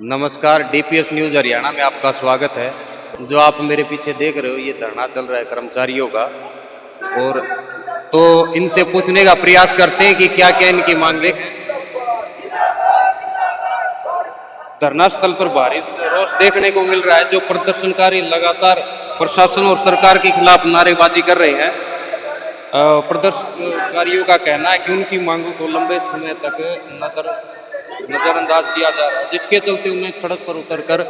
नमस्कार, DPS news Haryana में आपका स्वागत है। जो आप मेरे पीछे देख रहे हो ये धरना चल रहा है कर्मचारियों का। और तो इनसे पूछने का प्रयास करते हैं कि क्या क्या इनकी मांगे। धरना स्थल पर भारी रोष देखने को मिल रहा है। जो प्रदर्शनकारी लगातार प्रशासन और सरकार के खिलाफ नारेबाजी कर रहे हैं। प्रदर्शनकारियों का कहना है कि उनकी मांगों को लंबे समय तक नजरअंदाज किया जा रहा है, जिसके चलते उन्हें सड़क पर उतरकर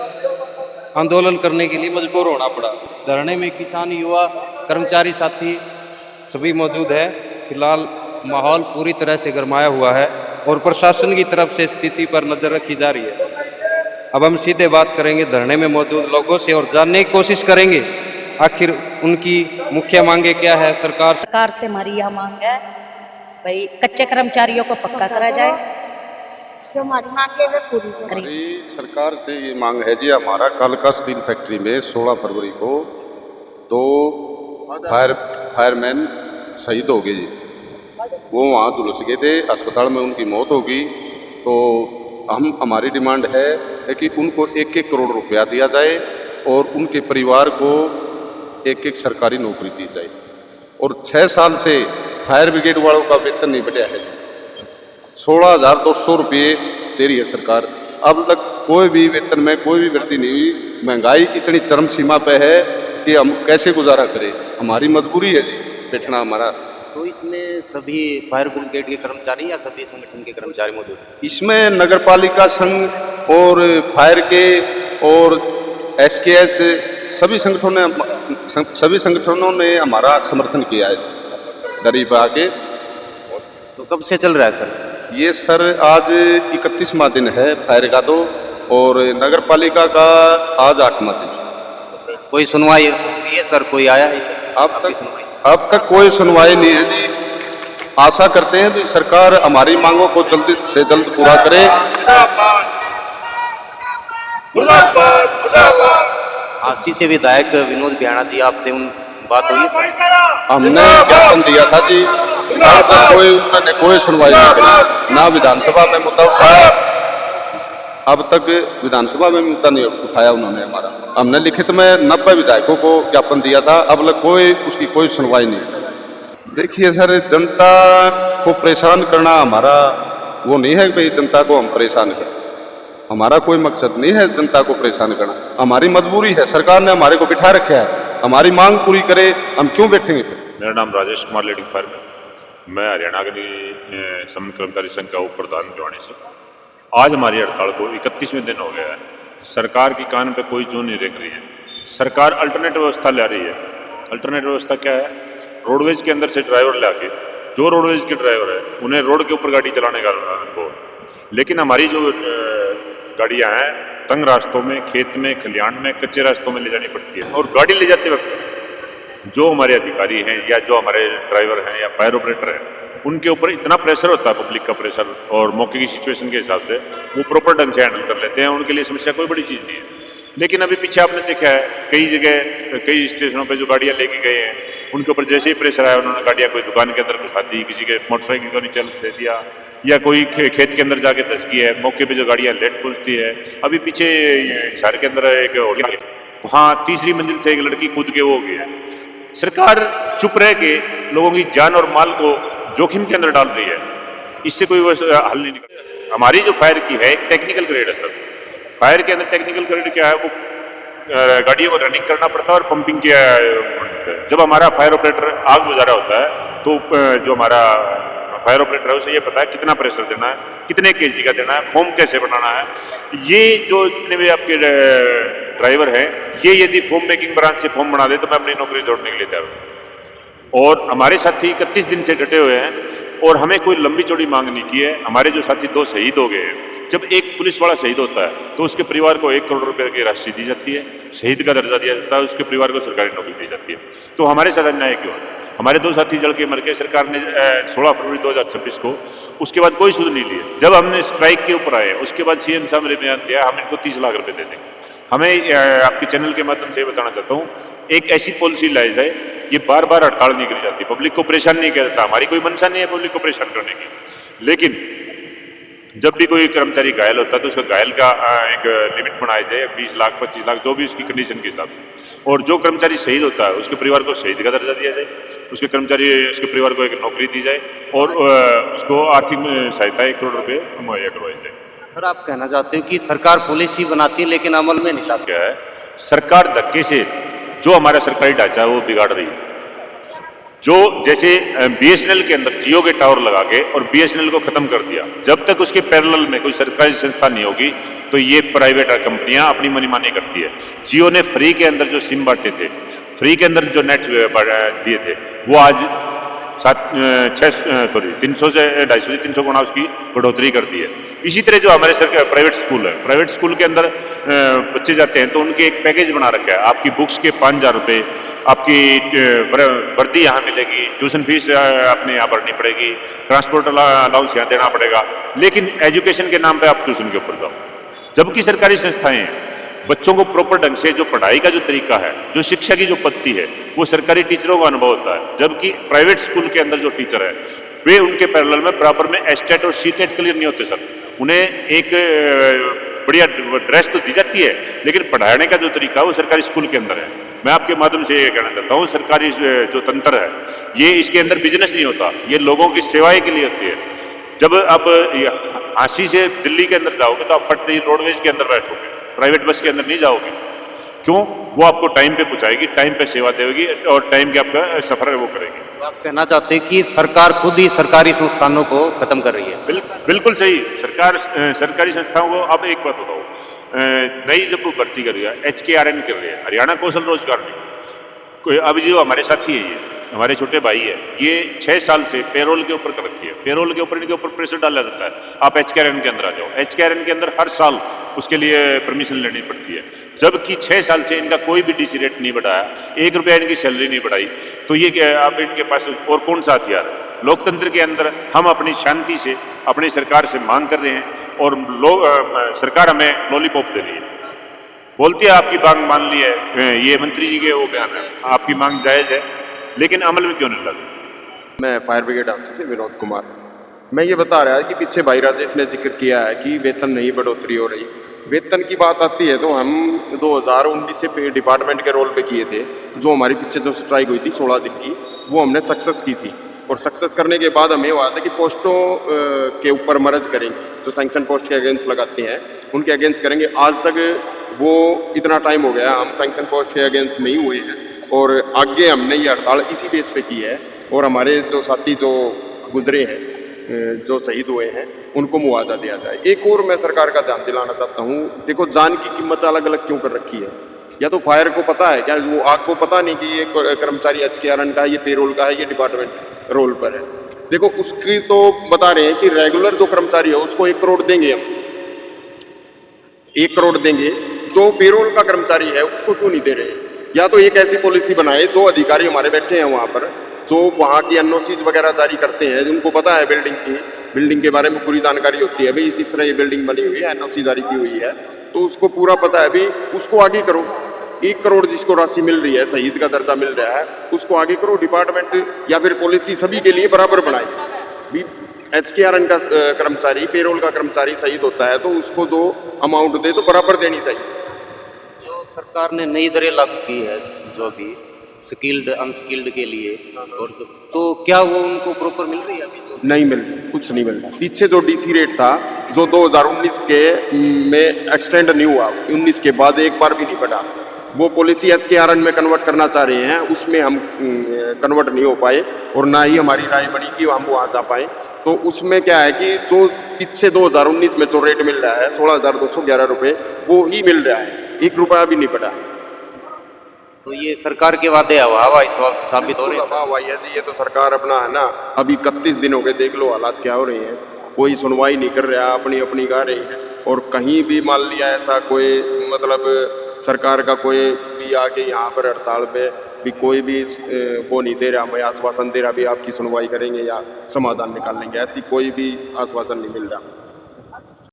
आंदोलन करने के लिए मजबूर होना पड़ा। धरने में किसान, युवा, कर्मचारी साथी सभी मौजूद है। फिलहाल माहौल पूरी तरह से गरमाया हुआ है और प्रशासन की तरफ से स्थिति पर नजर रखी जा रही है। अब हम सीधे बात करेंगे धरने में मौजूद लोगों से और जानने की कोशिश करेंगे आखिर उनकी मुख्य मांगे क्या है। सरकार से हमारी यह मांग है भाई कच्चे कर्मचारियों को पक्का करा जाए, जो हमारी मांग है वे पूरी करें। हमारी सरकार से ये मांग है जी, हमारा कालका स्टील फैक्ट्री में 16 फरवरी को 2 फायरमैन शहीद हो गए जी। वो वहाँ झुलस गए थे, अस्पताल में उनकी मौत होगी। तो हमारी डिमांड है कि उनको 1-1 करोड़ रुपया दिया जाए और उनके परिवार को 1-1 सरकारी नौकरी दी जाए। और 6 साल से फायर ब्रिगेड वालों का वेतन नहीं बढ़ा है। 16,200 रुपये दे रही है सरकार। अब तक कोई भी वेतन में कोई भी वृद्धि नहीं हुई। महंगाई इतनी चरम सीमा पे है कि हम कैसे गुजारा करें। हमारी मजबूरी है जी बैठना हमारा। तो इसमें सभी फायर ब्रिगेड के कर्मचारी या सभी संगठन के कर्मचारी मौजूद हैं? इसमें नगर पालिका संघ और फायर के और SKS सभी संगठनों ने हमारा समर्थन किया है गरीब आके। तो कब से चल रहा है सर? ये सर आज 31वां दिन है फायर का तो, और नगर पालिका का आज 8वां दिन। कोई सुनवाई हुई है सर? कोई आया है अब तक कोई सुनवाई नहीं है जी। आशा करते हैं कि सरकार हमारी मांगों को जल्द से जल्द पूरा करे। आशी से विधायक विनोद बिहाना जी, आपसे उन बात हुई है? हमने ज्ञापन दिया था जी, अब तक उन्होंने कोई सुनवाई नहीं करी। ना विधानसभा में मुद्दा उठाया, अब तक विधानसभा में मुद्दा नहीं उठाया उन्होंने हमारा। हमने लिखित में 90 विधायकों को ज्ञापन दिया था, अब तक उसकी कोई सुनवाई नहीं। देखिए सर, जनता को परेशान करना हमारा वो नहीं है भाई जनता को हम परेशान करें। हमारा कोई मकसद नहीं है जनता को परेशान करना। हमारी मजबूरी है, सरकार ने हमारे को बिठा रखा है। हमारी मांग पूरी करे, हम क्यों बैठेंगे? मेरा नाम राजेश कुमार, लीडिंग फायरमैन। मैं हरियाणा के संघ कर्मचारी संघ का उप प्रधान भिवानी से। आज हमारी हड़ताल को 31वें दिन हो गया है। सरकार की कान पे कोई जू नहीं रेंग रही है। सरकार अल्टरनेट व्यवस्था ला रही है। अल्टरनेट व्यवस्था क्या है? रोडवेज के अंदर से ड्राइवर ला के, जो रोडवेज के ड्राइवर है उन्हें रोड के ऊपर गाड़ी चलाने का अनुभव। लेकिन हमारी जो गाड़ियाँ हैं तंग रास्तों में, खेत में, खलिहान में, कच्चे रास्तों में ले जानी पड़ती है। और गाड़ी ले जाते वक्त जो हमारे अधिकारी हैं या जो हमारे ड्राइवर हैं या फायर ऑपरेटर हैं, उनके ऊपर इतना प्रेशर होता है, पब्लिक का प्रेशर, और मौके की सिचुएशन के हिसाब से वो प्रॉपर ढंग से हैंडल कर लेते हैं। उनके लिए समस्या कोई बड़ी चीज़ नहीं है। लेकिन अभी पीछे आपने देखा है कई जगह, कई स्टेशनों पे जो गाड़ियाँ लेके गए हैं उनके ऊपर जैसे ही प्रेशर आया उन्होंने गाड़ियाँ कोई दुकान के अंदर घुसा दी, किसी के मोटरसाइकिल को नीचे दे दिया, या कोई खेत के अंदर जाके धस गई है। मौके पे जो गाड़ियाँ लेट पहुँचती है। अभी पीछे शहर के अंदर एक वहाँ 3री मंजिल से एक लड़की कूद के वो हो गई है। सरकार चुप रह के लोगों की जान और माल को जोखिम के अंदर डाल रही है। इससे कोई हल नहीं निकल। हमारी जो फायर की है एक टेक्निकल ग्रेड है सर। फायर के अंदर टेक्निकल ग्रेड क्या है? वो गाड़ियों को रनिंग करना पड़ता है और पंपिंग किया। जब हमारा फायर ऑपरेटर आग बुझा रहा होता है तो जो हमारा फायर ऑपरेटर है उसे ये पता है कितना प्रेशर देना है, कितने kg का देना है, फोम कैसे बनाना है। ये जो जितने भी आपके ड्राइवर हैं, ये यदि फोम मेकिंग ब्रांच से फोम बना दे तो मैं अपनी नौकरी छोड़ने के लिए तैयार हूँ। और हमारे साथी 31 दिन से डटे हुए हैं और हमें कोई लंबी चौड़ी मांग नहीं की है। हमारे जो साथी 2 शहीद हो गए हैं, जब एक पुलिस वाला शहीद होता है तो उसके परिवार को 1 करोड़ रुपए की राशि दी जाती है, शहीद का दर्जा दिया जाता है, उसके परिवार को सरकारी नौकरी दी जाती है। तो हमारे साथ अन्याय क्यों है? हमारे 2 साथी जल के मर गए। सरकार ने 16 फरवरी 2026 को उसके बाद कोई सुध नहीं लिए। जब हमने स्ट्राइक के ऊपर आए उसके बाद CM साहब ने बयान दिया हम इनको 30 लाख रुपए दे देंगे। हमें आपके चैनल के माध्यम से बताना चाहता हूँ, एक ऐसी पॉलिसी लाई जाए, ये बार बार हड़ताल नहीं करी जाती, पब्लिक को परेशान नहीं किया जाता। हमारी कोई मंशा नहीं है पब्लिक को परेशान करने की, लेकिन जब भी कोई कर्मचारी घायल होता है तो उसका घायल का एक लिमिट बनाया जाए, 20 लाख 25 लाख जो भी उसकी कंडीशन के हिसाब से। और जो कर्मचारी शहीद होता है उसके परिवार को शहीद का दर्जा दिया जाए, उसके परिवार को एक नौकरी दी जाए और उसको आर्थिक सहायता 1 करोड़ रुपये मुहैया करवाई जाए। सर आप कहना चाहते हो कि सरकार पॉलिसी बनाती है लेकिन अमल में नहीं लाती? क्या है, सरकार धक्के से जो हमारा सरकारी ढांचा है वो बिगाड़ रही है। जो जैसे BSNL के अंदर जियो के टावर लगा के और BSNL को खत्म कर दिया, जब तक उसके पैरेलल में कोई सरकारी संस्था नहीं होगी तो ये प्राइवेट कंपनियां अपनी मनमानी करती है। जियो ने फ्री के अंदर जो सिम बांटे थे, फ्री के अंदर जो नेट दिए थे, वो आज 300 से 250 से 300 गुना उसकी बढ़ोतरी कर दी है। इसी तरह जो हमारे सरकार प्राइवेट स्कूल है, प्राइवेट स्कूल के अंदर बच्चे जाते हैं तो उनके एक पैकेज बना रखा है, आपकी बुक्स के 5,000 रुपये, आपकी वर्दी यहाँ मिलेगी, ट्यूशन फीस अपने यहाँ भरनी पड़ेगी, ट्रांसपोर्ट अलाउंस यहाँ देना पड़ेगा, लेकिन एजुकेशन के नाम पे आप ट्यूशन के ऊपर जाओ। जबकि सरकारी संस्थाएं बच्चों को प्रॉपर ढंग से जो पढ़ाई का जो तरीका है, जो शिक्षा की जो पद्धति है, वो सरकारी टीचरों का अनुभव होता है। जबकि प्राइवेट स्कूल के अंदर जो टीचर है वे उनके पैरेलल में बराबर में एस्टेट और सीटेट क्लियर नहीं होते सर। उन्हें एक बढ़िया ड्रेस तो दी जाती है लेकिन पढ़ाने का जो तरीका है वो सरकारी स्कूल के अंदर है। मैं आपके माध्यम से ये कहना चाहता हूँ, सरकारी जो तंत्र है ये इसके अंदर बिजनेस नहीं होता, ये लोगों की सेवाएं के लिए होती है। जब आप झांसी से दिल्ली के अंदर जाओगे तो आप फट ही रोडवेज के अंदर बैठोगे, प्राइवेट बस के अंदर नहीं जाओगे। क्यों? वो आपको टाइम पे पहुंचाएगी, टाइम पे सेवा देगी और टाइम के आपका सफर है वो करेगी। तो आप कहना चाहते हैं कि सरकार खुद ही सरकारी संस्थानों को खत्म कर रही है? बिल्कुल सही। सरकार सरकारी संस्थाओं को, अब एक बात बताओ, नई जब वो भर्ती कर रही है, HKRN कर रही है, हरियाणा कौशल रोजगार निगम, कोई अब जो हमारे साथी है, ये हमारे छोटे भाई है, ये 6 साल से पेरोल के ऊपर कर रखी है। पेरोल के ऊपर इनके ऊपर प्रेशर डाला जाता है, आप HKRN के अंदर आ जाओ। HKRN के अंदर हर साल उसके लिए परमिशन लेनी पड़ती है, जबकि 6 साल से इनका कोई भी DC रेट नहीं बढ़ाया, 1 रुपया इनकी सैलरी नहीं बढ़ाई। तो ये अब इनके पास और कौन सा हथियार है? लोकतंत्र के अंदर हम अपनी शांति से अपनी सरकार से मांग कर रहे हैं और सरकार हमें लॉलीपॉप दे रही है, बोलती है आपकी मांग मान ली है। ये मंत्री जी के वो बयान है, आपकी मांग जायज़ है, लेकिन अमल में क्यों नहीं लगा? मैं फायर ब्रिगेड हांसी से विनोद कुमार। मैं ये बता रहा है कि पीछे भाई राजेश ने जिक्र किया है कि वेतन नहीं बढ़ोतरी हो रही। वेतन की बात आती है तो हम 2019 से डिपार्टमेंट के रोल पे किए थे। जो हमारी पीछे जो स्ट्राइक हुई थी 16 दिन की, वो हमने सक्सेस की थी। और सक्सेस करने के बाद हमें हुआ था कि पोस्टों के ऊपर मर्ज करेंगे, जो सैंक्शन पोस्ट के अगेंस्ट लगाते हैं उनके अगेंस्ट करेंगे। आज तक वो इतना टाइम हो गया, हम सैंक्शन पोस्ट के अगेंस्ट नहीं हुए हैं और आगे हमने ये हड़ताल इसी बेस पे की है। और हमारे जो साथी जो गुजरे हैं, जो शहीद हुए हैं, उनको मुआवजा दिया जाए। एक और मैं सरकार का ध्यान दिलाना चाहता हूँ, देखो जान की कीमत अलग अलग क्यों कर रखी है? या तो फायर को पता है क्या, वो आग को पता नहीं कि ये कर्मचारी HKRN का है, ये पेरोल का है, ये डिपार्टमेंट रोल पर है। देखो उसकी तो बता रहे हैं कि रेगुलर जो कर्मचारी है उसको 1 करोड़ देंगे, हम 1 करोड़ देंगे। जो पेरोल का कर्मचारी है उसको क्यों नहीं दे रहे? या तो एक ऐसी पॉलिसी बनाए, जो अधिकारी हमारे बैठे हैं वहाँ पर, जो वहाँ की NOCs वगैरह जारी करते हैं, जिनको पता है बिल्डिंग के बारे में पूरी जानकारी होती है, भाई इस तरह ये बिल्डिंग बनी हुई है, NOC जारी की हुई है, तो उसको पूरा पता है, भाई उसको आगे करो। 1 करोड़ जिसको राशि मिल रही है, शहीद का दर्जा मिल रहा है, उसको आगे करो। डिपार्टमेंट या फिर पॉलिसी सभी के लिए बराबर बनाए। HKRN का कर्मचारी, पेरोल का कर्मचारी शहीद होता है तो उसको जो अमाउंट दे तो बराबर देनी चाहिए। जो सरकार ने नई दरें लागू की है, जो भी स्किल्ड अनस्किल्ड के लिए, और तो क्या वो उनको प्रॉपर मिल रही है? अभी तो नहीं मिल रही, कुछ नहीं मिल रहा। पीछे जो DC रेट था, जो 2019 के में एक्सटेंड नहीं हुआ, 19 के बाद एक बार भी नहीं बढ़ा, वो पॉलिसी HKRN में कन्वर्ट करना चाह रहे हैं, उसमें हम कन्वर्ट नहीं हो पाए और ना ही हमारी राय बनी कि हम वहाँ जा पाए। तो उसमें क्या है कि जो पीछे 2019 में जो रेट मिल रहा है 16,211 रुपये, वो ही मिल रहा है, 1 रुपया भी नहीं बढ़ा। तो ये सरकार के वादे हवाई साबित हो रहे हैं। वाह है जी, ये तो सरकार अपना है ना, अभी 31 दिन हो गए, देख लो हालात क्या हो रहे हैं। कोई सुनवाई नहीं कर रहा, अपनी अपनी गा रही है। और कहीं भी मान लिया ऐसा कोई मतलब सरकार का कोई भी आके यहाँ पर हड़ताल पे भी कोई भी को नहीं दे रहा, मैं आश्वासन दे रहा भी आपकी सुनवाई करेंगे या समाधान निकाल लेंगे, ऐसी कोई भी आश्वासन नहीं मिल रहा।